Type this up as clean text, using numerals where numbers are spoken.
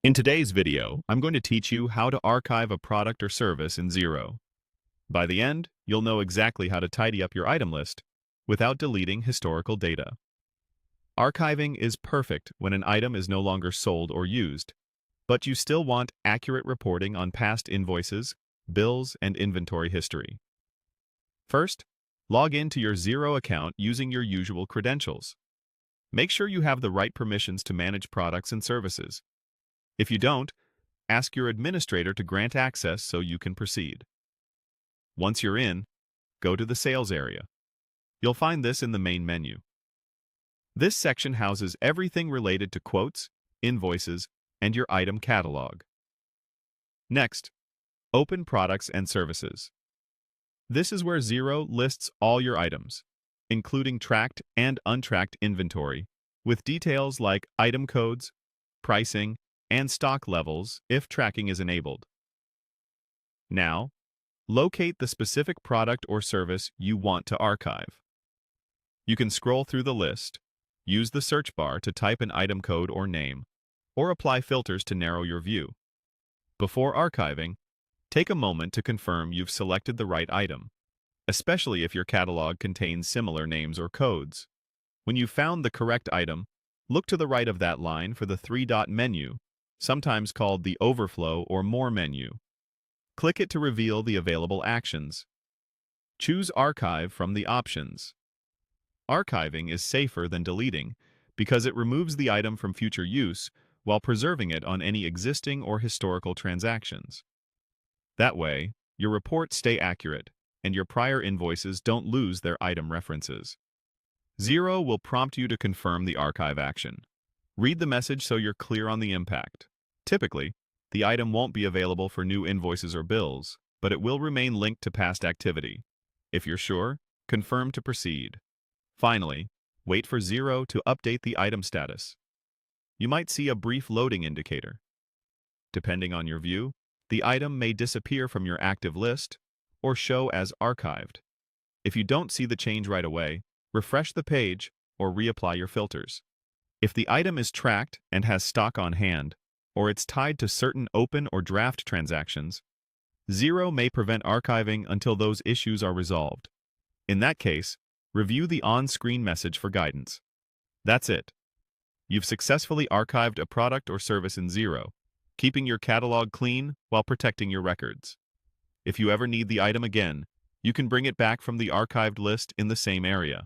In today's video, I'm going to teach you how to archive a product or service in Xero. By the end, you'll know exactly how to tidy up your item list without deleting historical data. Archiving is perfect when an item is no longer sold or used, but you still want accurate reporting on past invoices, bills, and inventory history. First, log into your Xero account using your usual credentials. Make sure you have the right permissions to manage products and services. If you don't, ask your administrator to grant access so you can proceed. Once you're in, go to the Sales area. You'll find this in the main menu. This section houses everything related to quotes, invoices, and your item catalog. Next, open Products and Services. This is where Xero lists all your items, including tracked and untracked inventory, with details like item codes, pricing, and stock levels if tracking is enabled. Now, locate the specific product or service you want to archive. You can scroll through the list, use the search bar to type an item code or name, or apply filters to narrow your view. Before archiving, take a moment to confirm you've selected the right item, especially if your catalog contains similar names or codes. When you've found the correct item, look to the right of that line for the three-dot menu, sometimes called the Overflow or More menu. Click it to reveal the available actions. Choose Archive from the options. Archiving is safer than deleting because it removes the item from future use while preserving it on any existing or historical transactions. That way, your reports stay accurate and your prior invoices don't lose their item references. Xero will prompt you to confirm the archive action. Read the message so you're clear on the impact. Typically, the item won't be available for new invoices or bills, but it will remain linked to past activity. If you're sure, confirm to proceed. Finally, wait for Xero to update the item status. You might see a brief loading indicator. Depending on your view, the item may disappear from your active list or show as archived. If you don't see the change right away, refresh the page or reapply your filters. If the item is tracked and has stock on hand, or it's tied to certain open or draft transactions, Xero may prevent archiving until those issues are resolved. In that case, review the on-screen message for guidance. That's it. You've successfully archived a product or service in Xero, keeping your catalog clean while protecting your records. If you ever need the item again, you can bring it back from the archived list in the same area.